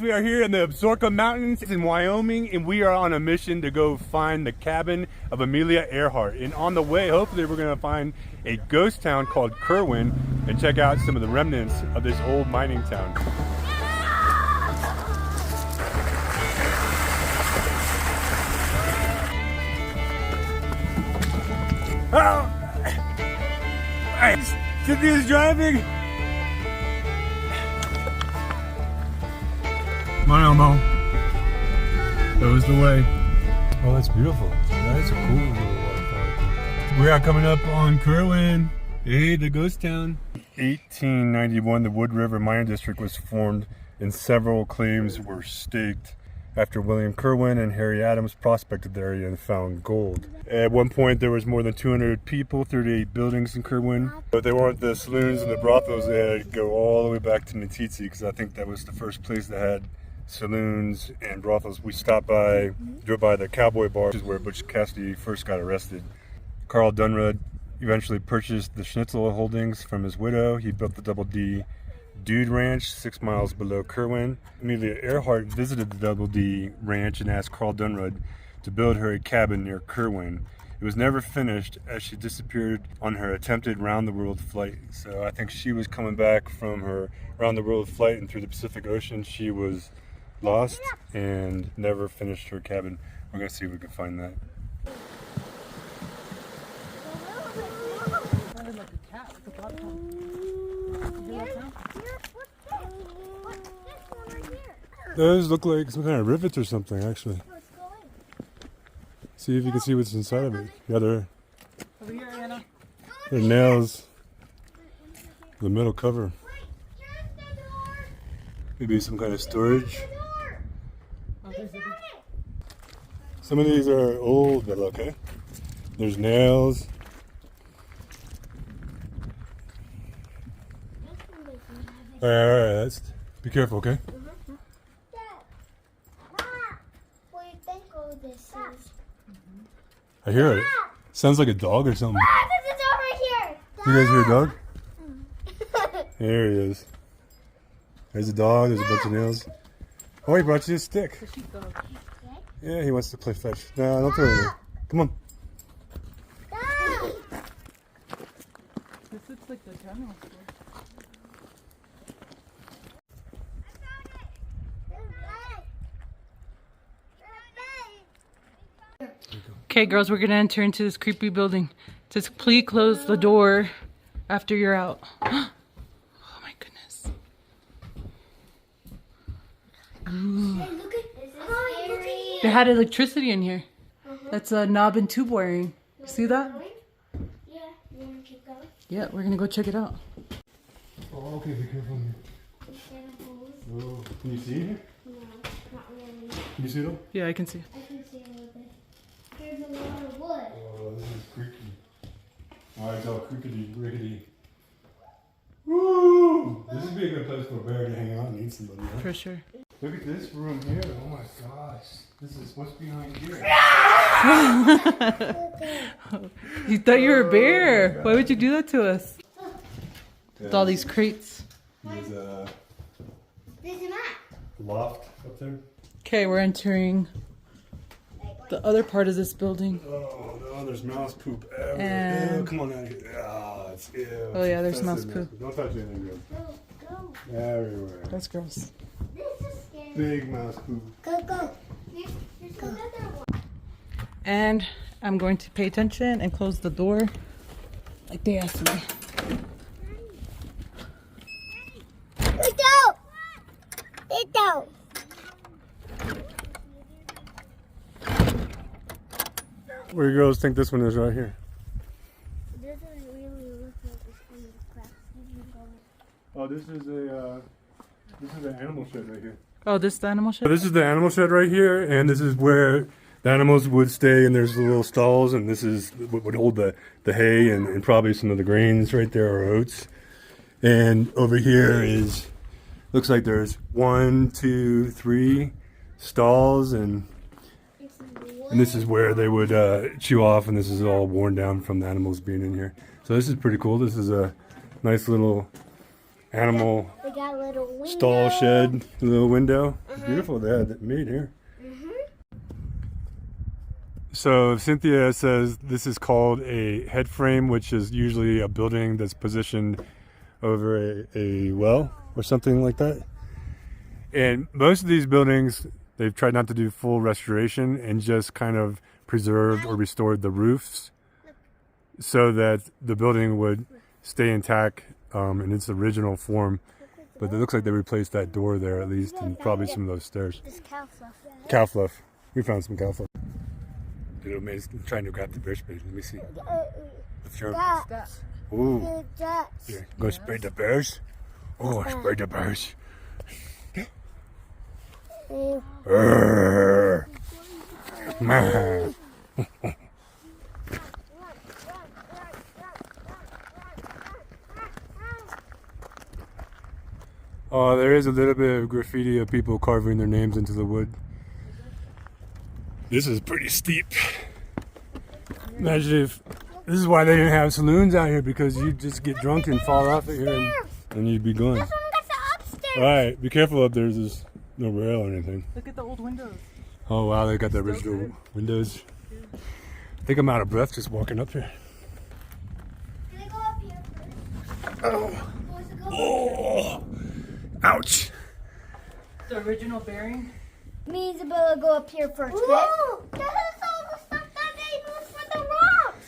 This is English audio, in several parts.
We are here in the Absaroka Mountains in Wyoming, and we are on a mission to go find the cabin of Amelia Earhart. And on the way, hopefully we're going to find a ghost town called Kerwin and check out some of the remnants of this old mining town. Oh! Cynthia's driving! Come on, Elmo. That was the way. Oh, that's beautiful. That's a cool little waterfall. We are coming up on Kerwin. Hey, the ghost town. 1891, the Wood River Mining District was formed and several claims were staked after William Kirwin and Harry Adams prospected the area and found gold. At one point there was more than 200 people, 38 buildings in Kerwin. But they weren't the saloons and the brothels. They had to go all the way back to Meeteetse because I think that was the first place that had saloons and brothels. We stopped by, drove by the Cowboy Bar, which is where Butch Cassidy first got arrested. Carl Dunrud eventually purchased the Schnitzel holdings from his widow. He built the Double D Dude Ranch 6 miles below Kerwin. Amelia Earhart visited the Double D Ranch and asked Carl Dunrud to build her a cabin near Kerwin. It was never finished as she disappeared on her attempted round-the-world flight. So I think she was coming back from her round-the-world flight, and through the Pacific Ocean she was lost and never finished her cabin. We're going to see if we can find that. Those look like some kind of rivets or something, actually. See if you can see what's inside of it. Yeah, they're nails. The metal cover. Maybe some kind of storage. Some of these are old, but okay. There's nails. Alright, be careful, okay? I hear it. Sounds like a dog or something. There's a dog right here. You guys hear a dog? There he is. There's a dog. There's a bunch of nails. Oh, he brought you a stick. Yeah, he wants to play fetch. No, don't throw it in there. Come on. This looks like the general store. Okay, girls, we're gonna enter into this creepy building. It says, please close the door after you're out. Oh my goodness. Hey, look at They had electricity in here. That's a knob and tube wiring. You see that? Yeah, you wanna keep going? Yeah, we're gonna go check it out. Oh, okay, be careful. Oh, can you see here? No, not really. Can you see it all? Yeah, I can see. I can see a little bit. There's a lot of wood. Oh, this is creaky. Oh, it's all creakety, rickety. Woo! This would be a good place for a bear to hang out and eat somebody, right? For sure. Look at this room here. Oh my gosh. This is what's behind here. You thought you were a bear. Why would you do that to us? With all these crates. There's a There's a map. loft up there. Okay, we're entering the other part of this building. Oh no, there's mouse poop everywhere. And- Ew, come on out here. Oh, it's ew. Oh yeah, there's That's mouse it, poop. Don't touch anything, girl. Go. Everywhere. That's gross. This is scary. Big mouse poop. Go. There's another one. And I'm going to pay attention and close the door like they asked me. Get down. Where do you girls think this one is right here? This doesn't really look like it's from the cracks. Oh, this is an animal shed right here. Oh, this is the animal shed? This is the animal shed right here, and this is where the animals would stay, and there's the little stalls, and this is what would hold the hay and probably some of the grains right there, or oats. And over here is, looks like there's 1, 2, 3 stalls, and this is where they would chew off, and this is all worn down from the animals being in here. So this is pretty cool. This is a nice little animal They got a little window. Stall shed, a little window. Beautiful they had it made here. So Cynthia says this is called a head frame, which is usually a building that's positioned over a well or something like that. And most of these buildings, they've tried not to do full restoration and just kind of preserved or restored the roofs so that the building would stay intact in its original form. But it looks like they replaced that door there at least, and probably some of those stairs. This cow fluff. Cow fluff. We found some cow fluff. Little May's trying to grab the bear spray. Let me see. Let's show him. Ooh. Here, go spray the bears. Oh, spray the bears. Oh, there is a little bit of graffiti of people carving their names into the wood. This is pretty steep. Imagine if this is why they didn't have saloons out here, because you'd just get drunk and fall off it here and you'd be gone. Alright, be careful up there. There's no rail or anything. Look at the old windows. Oh wow, they got the original windows. I think I'm out of breath just walking up here. Can I go up here first? Oh. Oh. Ouch. The original bearing. Me and Isabella go up here first. Whoa! That is all the stuff that they moved for the rocks.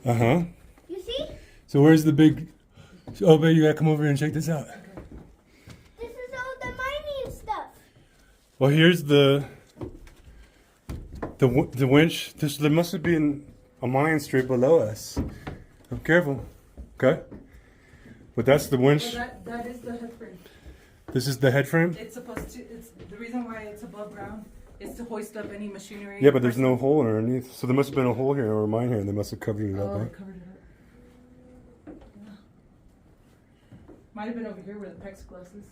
Uh-huh. You see? So where's the big... Oh, babe, you gotta come over here and check this out. This is all the mining stuff. Well, here's the winch. There must have been a mine straight below us. Oh, careful. Okay. But that's the winch. Well, that is the head frame. This is the head frame? It's supposed to, it's the reason why it's above ground is to hoist up any machinery. Yeah, but there's no hole underneath. So there must have been a hole here or a mine here, and they must have covered it up. Oh, Huh? they covered it up. Yeah. Might have been over here where the plexiglass is.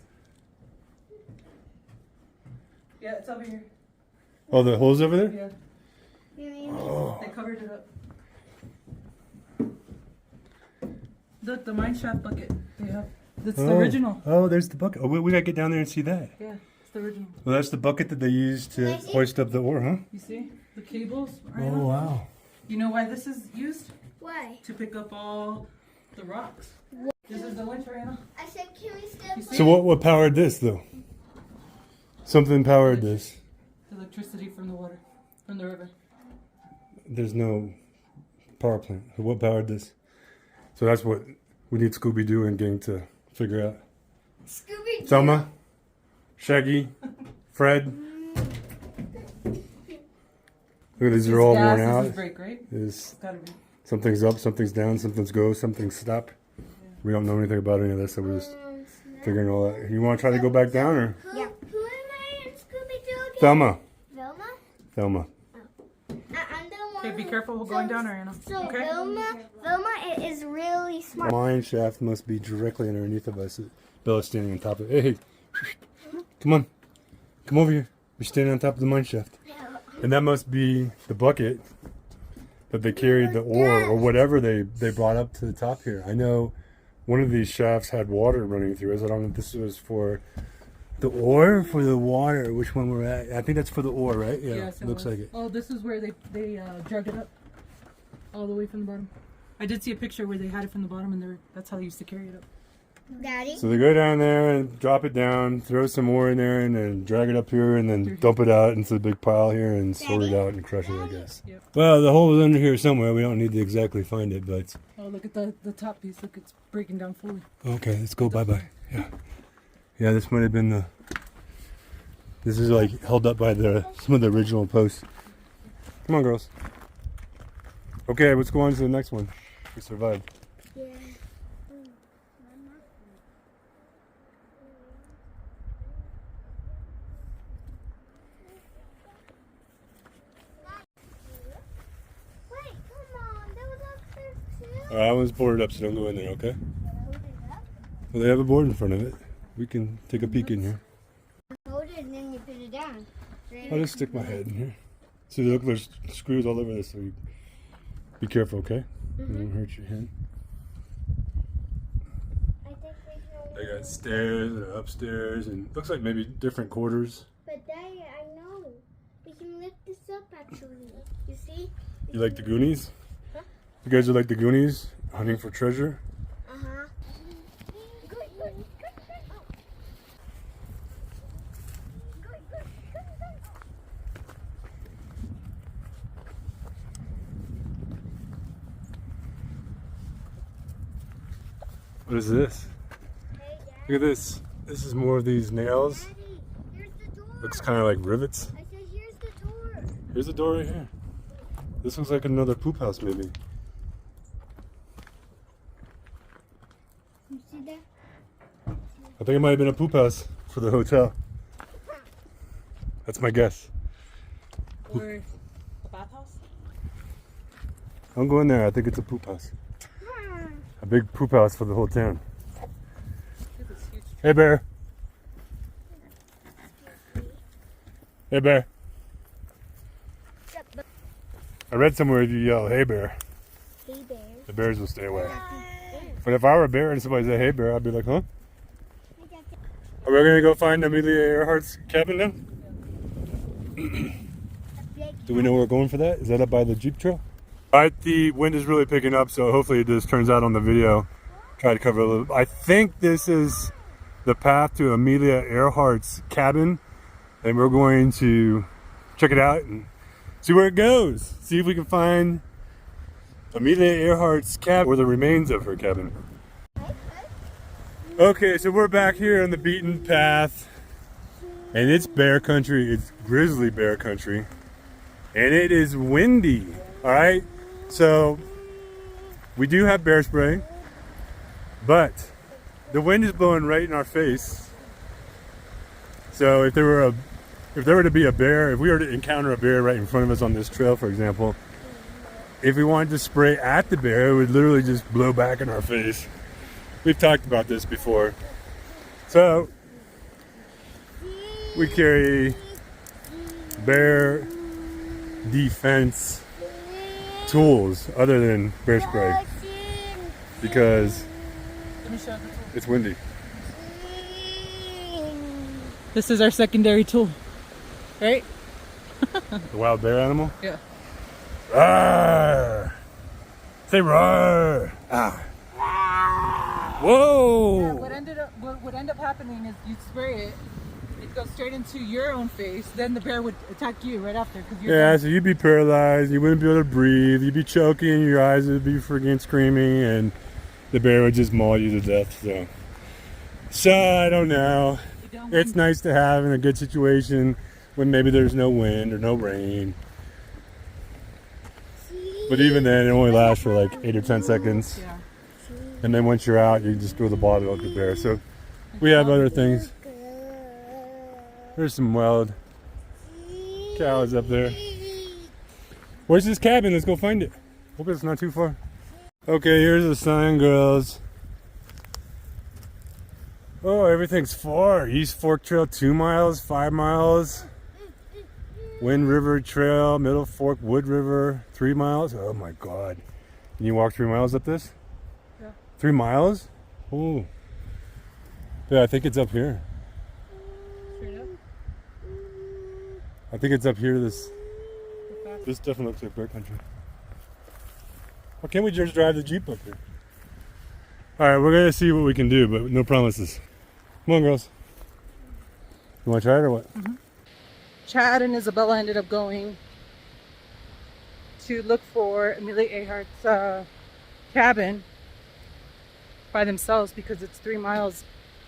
Yeah, it's over here. Oh, the hole's over there? Yeah. Oh. They covered it up. Look, the mine shaft bucket they have. That's the original. Oh, there's the bucket. Oh, we gotta get down there and see that. Yeah, it's the original. Well, that's the bucket that they used to hoist up the ore, huh? You see? The cables. Oh, wow. You know why this is used? Why? To pick up all the rocks. This is the winch, Ariana. I said, can we step So what powered this, though? Something powered this. Electricity from the water, from the river. There's no power plant. So what powered this? So that's what we need Scooby-Doo and gang to figure out. Scooby-Doo. Thelma, Shaggy, Fred. Look, these are all worn out. This is break, right? Is Gotta be. something's up, something's down, something's go, something's stop. We don't know anything about any of this, so we're just figuring all that. You want to try to go back down, or? Yeah. Who am I in Scooby-Doo again? Thelma. Velma? Thelma. I'm the one. Okay, be careful. We're going down, Ariana. So Okay. Velma is really smart. The mine shaft must be directly underneath of us. Bella's standing on top of it. Hey, come on. Come over here. We're standing on top of the mine shaft. And that must be the bucket that they carried the ore or whatever they brought up to the top here. I know one of these shafts had water running through it. I don't know if this was for the ore or for the water. Which one we're at? I think that's for the ore, right? Yeah, Yes, looks like it. Oh, this is where they drug it up all the way from the bottom. I did see a picture where they had it from the bottom, and that's how they used to carry it up. Daddy? So they go down there and drop it down, throw some more in there, and then drag it up here, and then dump it out into the big pile here and sort it out and crush it, I guess. Yep. Well, the hole is under here somewhere. We don't need to exactly find it, but... Oh, look at the top piece. Look, it's breaking down fully. Okay, let's go bye-bye. Yeah. Yeah, this might have been the... This is like held up by some of the original posts. Come on, girls. Okay, let's go on to the next one. We survived. Yeah. Wait, come on. There was upstairs too. That one's boarded up, so don't go in there, okay? Hold it up. Well, they have a board in front of it. We can take a peek in here. Hold it and then you put it down. I'll just stick my head in here. See, look, there's screws all over this, so you be careful, okay? Don't hurt your hand. I think we can They got stairs and upstairs, and looks like maybe different quarters. But Daddy, I know. We can lift this up actually. You see? You like the Goonies? Huh? You guys are like the Goonies, hunting for treasure? Uh-huh. What is this? Hey, Dad. Look at this. This is more of these nails. Daddy, here's the door. Looks kind of like rivets. I said, here's the door. Here's the door right here. This looks like another poop house maybe. You see that? I think it might have been a poop house for the hotel. That's my guess. Or a bathhouse? Don't go in there. I think it's a poop house. A big poop house for the whole town. Hey, bear. Hey, bear. I read somewhere if you yell, hey, bear, Hey, bear. the bears will stay away. But if I were a bear and somebody said, hey, bear, I'd be like, huh? Are we going to go find Amelia Earhart's cabin now? Do we know where we're going for that? Is that up by the Jeep trail? Alright, the wind is really picking up, so hopefully this turns out on the video. Try to cover a little. I think this is the path to Amelia Earhart's cabin, and we're going to check it out and see where it goes. See if we can find Amelia Earhart's cabin, or the remains of her cabin. Okay, so we're back here on the beaten path, and it's bear country. It's grizzly bear country, and it is windy. All right, so we do have bear spray, but the wind is blowing right in our face. So if there were to be a bear, if we were to encounter a bear right in front of us on this trail, for example, if we wanted to spray at the bear, it would literally just blow back in our face. We've talked about this before. So we carry bear defense tools other than bear spray because it's windy. This is our secondary tool, right? The wild bear animal? Yeah. Roar! Say roar! Ah. Whoa! What would end up happening is you spray it, it goes straight into your own face, then the bear would attack you right after. Yeah, so you'd be paralyzed, you wouldn't be able to breathe, you'd be choking, your eyes would be freaking screaming, and the bear would just maul you to death. So I don't know. It's nice to have in a good situation when maybe there's no wind or no rain. But even then, it only lasts for like 8 or 10 seconds. Yeah. And then once you're out, you just throw the bottle at the bear. So we have other things. There's some wild cows up there. Where's this cabin? Let's go find it. Hope it's not too far. Okay, here's the sign, girls. Oh, everything's far. East Fork Trail 2 miles, 5 miles. Wind River Trail, Middle Fork Wood River 3 miles. Oh my God. Can you walk 3 miles up this? Yeah. 3 miles? Oh. Yeah, I think it's up here. Straight up? I think it's up here. This definitely looks like bear country. Why can't we just drive the Jeep up here? Alright, we're gonna see what we can do, but no promises. Come on, girls. You wanna try it or what? Mm-hmm. Chad and Isabella ended up going to look for Amelia Earhart's cabin by themselves because it's 3 miles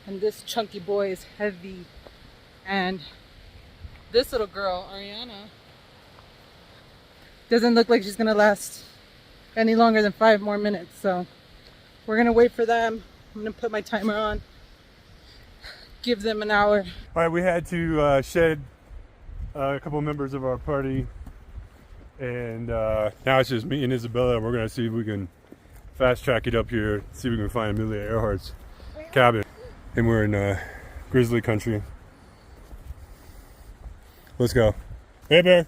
and this chunky boy is heavy. And this little girl, Ariana, doesn't look like she's gonna last any longer than 5 more minutes. So we're gonna wait for them. I'm gonna put my timer on, give them an hour. All right, we had to shed a couple members of our party, and now it's just me and Isabella. We're gonna see if we can fast track it up here, see if we can find Amelia Earhart's cabin. And we're in grizzly country. Let's go. Hey, bear.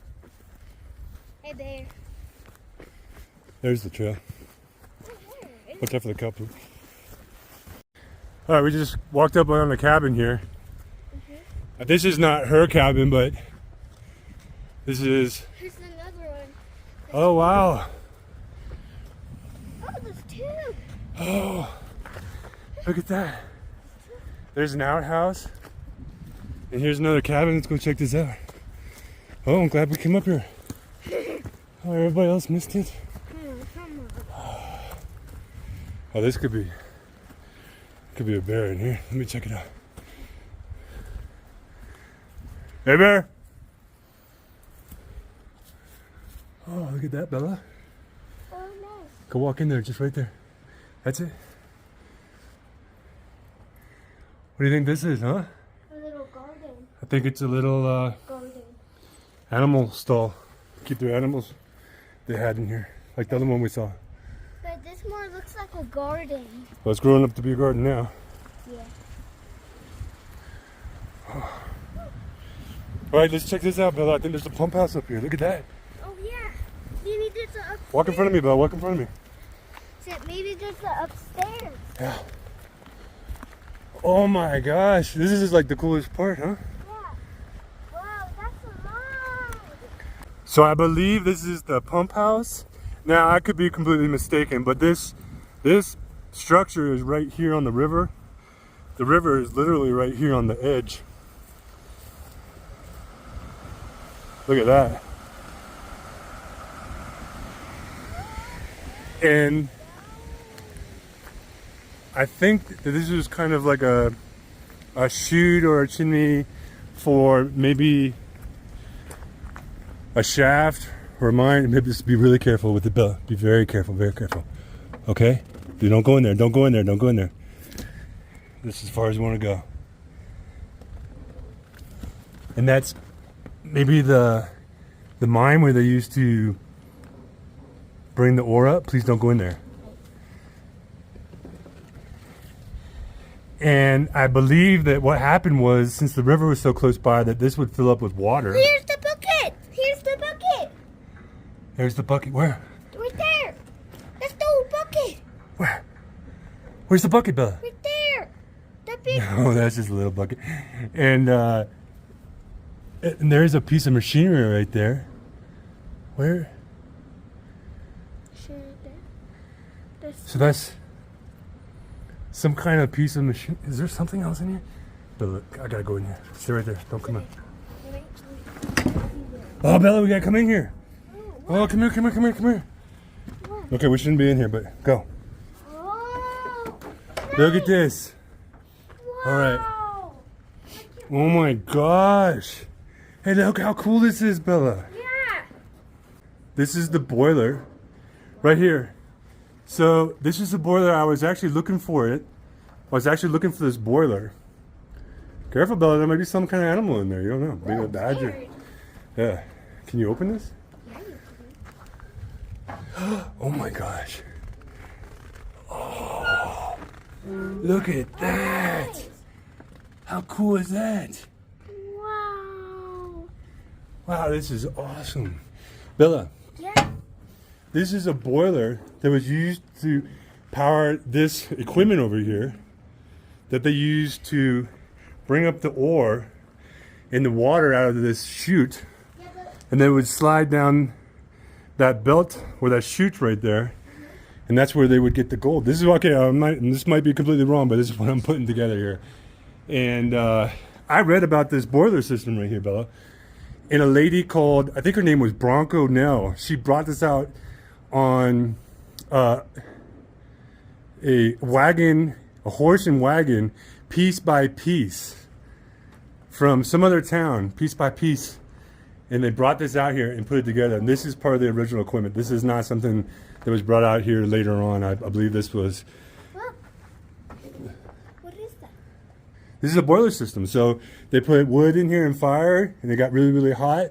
Hey, bear. There's the trail. Watch out for the cow poop. All right, we just walked up on the cabin here. This is not her cabin, but this is. Here's another one. Oh wow. Oh, there's two. Oh, look at that. There's an outhouse. And here's another cabin. Let's go check this out. Oh, I'm glad we came up here. Oh, everybody else missed it. Oh, this could be a bear in here. Let me check it out. Hey, bear. Oh, look at that, Bella. Oh, nice. Go walk in there, just right there. That's it. What do you think this is, huh? A little garden. I think it's a little Garden. animal stall. Keep their animals they had in here, like the other one we saw. But this more looks like a garden. Well, it's growing up to be a garden now. Yeah. All right, let's check this out, Bella. I think there's a pump house up here. Look at that. Oh, yeah. Maybe there's a upstairs. Walk in front of me, Bella. Walk in front of me. Maybe there's a upstairs. Yeah. Oh my gosh, this is like the coolest part, huh? Yeah. Wow, that's a lot. So I believe this is the pump house. Now I could be completely mistaken, but this structure is right here on the river. The river is literally right here on the edge. Look at that. And I think that this is kind of like a chute or a chimney for maybe a shaft or a mine. Maybe just be really careful with the bill. Be very careful, very careful. Okay? You don't go in there. Don't go in there. Don't go in there. This is as far as you want to go. And that's maybe the mine where they used to bring the ore up. Please don't go in there. And I believe that what happened was, since the river was so close by, that this would fill up with water. Here's the bucket. Here's the bucket. There's the bucket. Where? Right there. That's the old bucket. Where? Where's the bucket, Bella? Right there. The big. Oh, that's just a little bucket. And there's a piece of machinery right there. Where? Sure, there. So that's some kind of piece of machine. Is there something else in here? But look, I gotta go in here. Stay right there. Don't come in. Oh, Bella, we gotta come in here. Oh, come here, come here, come here, come here. Okay, we shouldn't be in here, but go. Oh, Look at this. All right. wow. Oh my gosh. Hey, look how cool this is, Bella. Yeah. This is the boiler right here. So this is the boiler. I was actually looking for it. I was actually looking for this boiler. Careful, Bella. There might be some kind of animal in there. You don't know. Maybe a badger. Scared. Yeah. Can you open this? Yeah, you can. Oh my gosh. Oh, look at that. How cool is that? Wow. Wow, this is awesome. Bella, Yeah. this is a boiler that was used to power this equipment over here that they used to bring up the ore and the water out of this chute, Yeah, but and then it would slide down that belt or that chute right there, and that's where they would get the gold. This is okay. This might be completely wrong, but this is what I'm putting together here. And I read about this boiler system right here, Bella. And a lady called, I think her name was Bronco Nell. She brought this out on a wagon, a horse and wagon, piece by piece, from some other town, piece by piece. And they brought this out here and put it together. And this is part of the original equipment. This is not something that was brought out here later on. I believe this was. look. What is that? This is a boiler system. So they put wood in here and fire, and it got really, really hot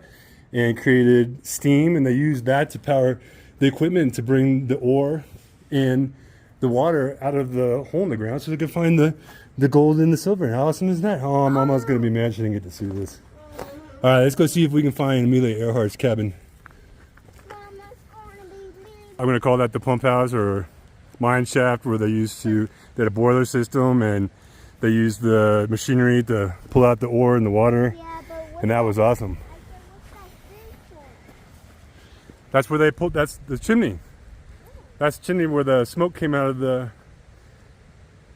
and created steam, and they used that to power the equipment to bring the ore and the water out of the hole in the ground so they could find the gold and the silver. How awesome is that? Oh, Mama's going to be mad she didn't get to see this. All right, let's go see if we can find Amelia Earhart's cabin. Mama's gonna be mean. I'm going to call that the pump house or mine shaft, where they had a boiler system, and They used the machinery to pull out the ore in the water, Yeah, but what and that was awesome. I said, what's that thing for? That's where they pulled. That's the chimney. That's the chimney where the smoke came out of the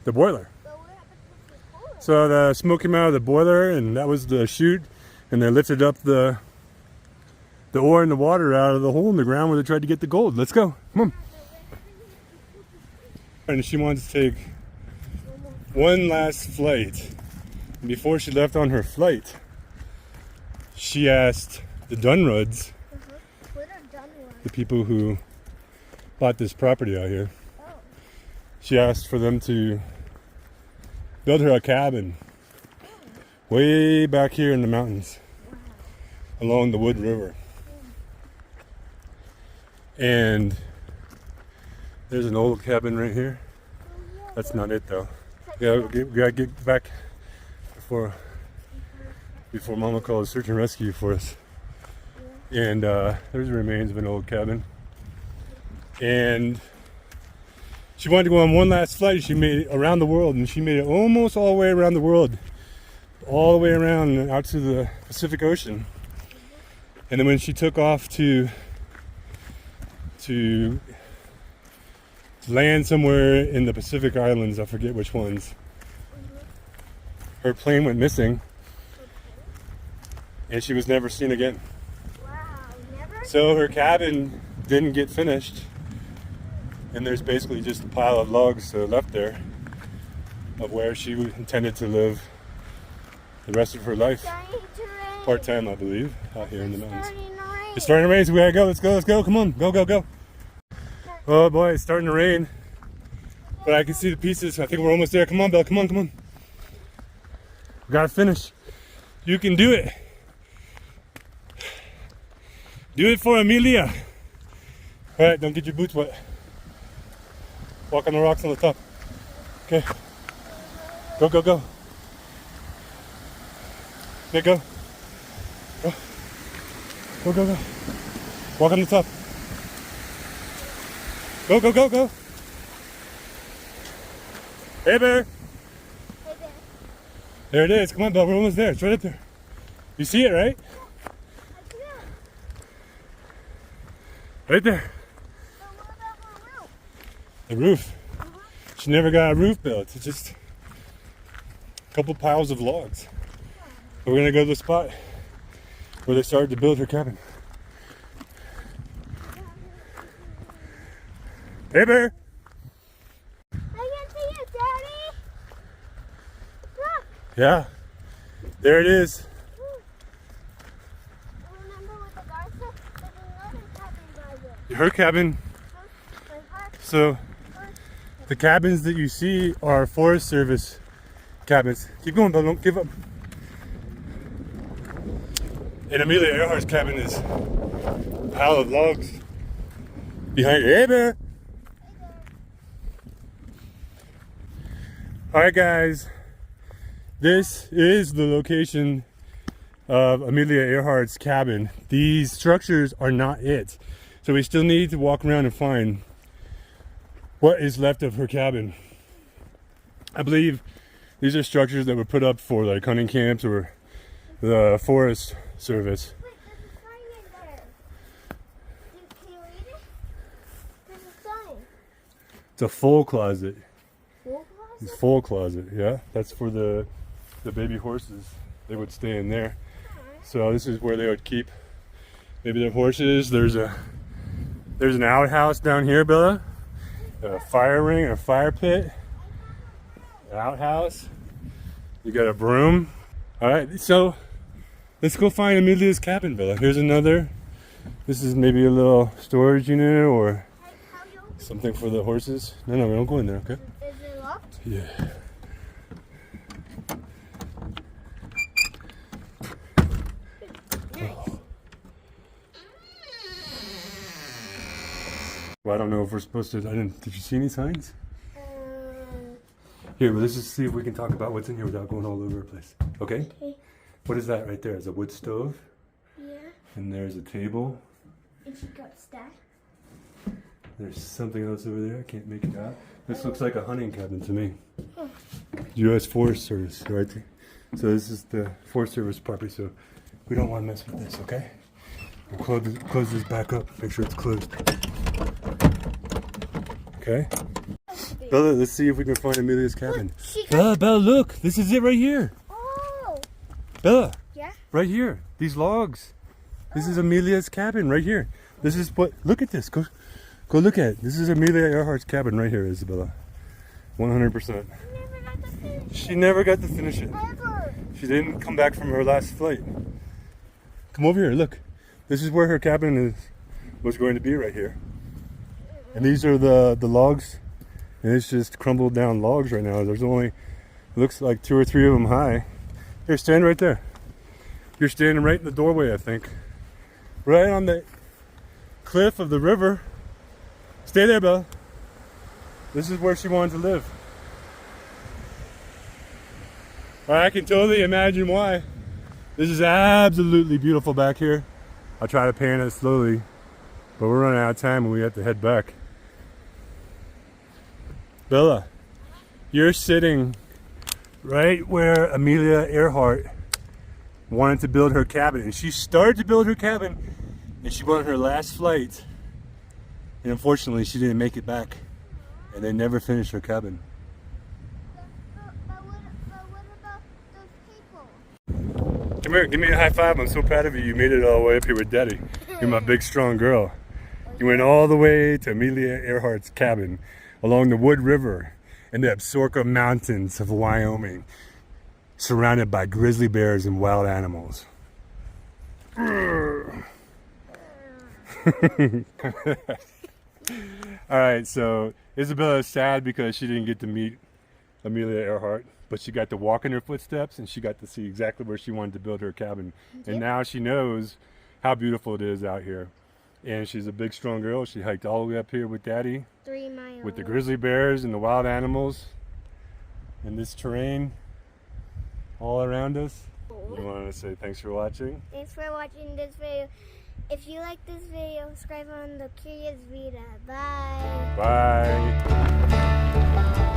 boiler. But what happened to the coal? So the smoke came out of the boiler, and that was the chute, and they lifted up the ore and the water out of the hole in the ground where they tried to get the gold. Let's go. Come on. And she wanted to take one last flight. And before she left on her flight, she asked the Dunruds, What are done ones? the people who bought this property out here, Oh. she asked for them to build her a cabin way back here in the mountains along the Wood River. And there's an old cabin right here. That's not it though. We gotta get back before Mama calls search and rescue for us. And there's the remains of an old cabin. And she wanted to go on one last flight. She made it around the world, and she made it almost all the way around the world, all the way around out to the Pacific Ocean. And then when she took off to land somewhere in the Pacific Islands, I forget which ones, her plane went missing, and she was never seen again. Wow, never? So her cabin didn't get finished, and there's basically just a pile of logs left there of where she intended to live the rest of her life. Starting to rain. Part-time, I believe, out here in the mountains. Starting to rain. It's starting to rain, so we gotta go. Let's go. Come on, go. Oh boy, it's starting to rain. But I can see the pieces. I think we're almost there. Come on, Belle. Come on. We gotta finish. You can do it. Do it for Amelia. All right, don't get your boots wet. Walk on the rocks on the top. Okay. Go. Okay, go. Go. Walk on the top. Go. Hey, Bear. Hey there. There it is. Come on, Belle. We're almost there. It's right up there. You see it, right? I see it. Right there. But what about the roof? The roof. She never got a roof built. It's just a couple piles of logs. But we're going to go to the spot where they started to build her cabin. Hey, Bear. I can see it, Daddy. Look. Yeah. There it is. Remember what the guy said? There's another cabin by there. Her cabin. So the cabins that you see are Forest Service cabins. Keep going, Belle. Don't give up. And Amelia Earhart's cabin is a pile of logs behind her. Hey, Bear. Alright guys, this is the location of Amelia Earhart's cabin. These structures are not it. So we still need to walk around and find what is left of her cabin. I believe these are structures that were put up for like hunting camps or the Forest Service. Wait, there's a sign in there. Can you read it? There's a sign. It's a full closet. Full It's closet? full closet, yeah. That's for the baby horses. They would stay in there. So this is where they would keep maybe their horses. There's an outhouse down here, Bella. A fire ring, a fire pit. An outhouse. You got a broom. Alright, so let's go find Amelia's cabin, Bella. Here's another. This is maybe a little storage unit or How do you open something for the horses. No, we don't go in there, okay? it? Is it locked? Yeah. Well, I don't know if we're supposed to. Did you see any signs? Here, well, let's just see if we can talk about what's in here without going all over the place. Okay? Okay. What is that right there? It's a wood stove, Yeah. and there's a table. And she got stacked. There's something else over there. I can't make it out. This looks like a hunting cabin to me. U.S. Forest Service, right? So this is the Forest Service property, so we don't want to mess with this, okay? We'll close this back up, make sure it's closed. Okay? Bella, let's see if we can find Amelia's cabin. Bella, look! This is it right here! Oh! Bella! Yeah? Right here. These logs. This is Amelia's cabin right here. This is what, look at this. Go look at it. This is Amelia Earhart's cabin right here, Isabella. 100%. She never got to finish it. Ever. She didn't come back from her last flight. Come over here, look. This is where her cabin was going to be right here. And these are the logs. And it's just crumbled down logs right now. There's only, looks like 2 or 3 of them high. Here, stand right there. You're standing right in the doorway, I think. Right on the cliff of the river. Stay there, Bella. This is where she wanted to live. I can totally imagine why. This is absolutely beautiful back here. I'll try to pan it slowly, but we're running out of time and we have to head back. Bella, you're sitting right where Amelia Earhart wanted to build her cabin, and she started to build her cabin and she went on her last flight, and unfortunately she didn't make it back and they never finished her cabin. But what about those people? Come here, give me a high five. I'm so proud of you. You made it all the way up here with Daddy. You're my big strong girl. You went all the way to Amelia Earhart's cabin along the Wood River in the Absaroka Mountains of Wyoming, surrounded by grizzly bears and wild animals. Alright, so Isabella is sad because she didn't get to meet Amelia Earhart, but she got to walk in her footsteps and she got to see exactly where she wanted to build her cabin. And now she knows how beautiful it is out here. And she's a big, strong girl. She hiked all the way up here with Daddy. 3 miles. With the grizzly bears and the wild animals and this terrain all around us. We wanted to say thanks for watching. Thanks for watching this video. If you like this video, subscribe on the Curious Vita. Bye. Bye.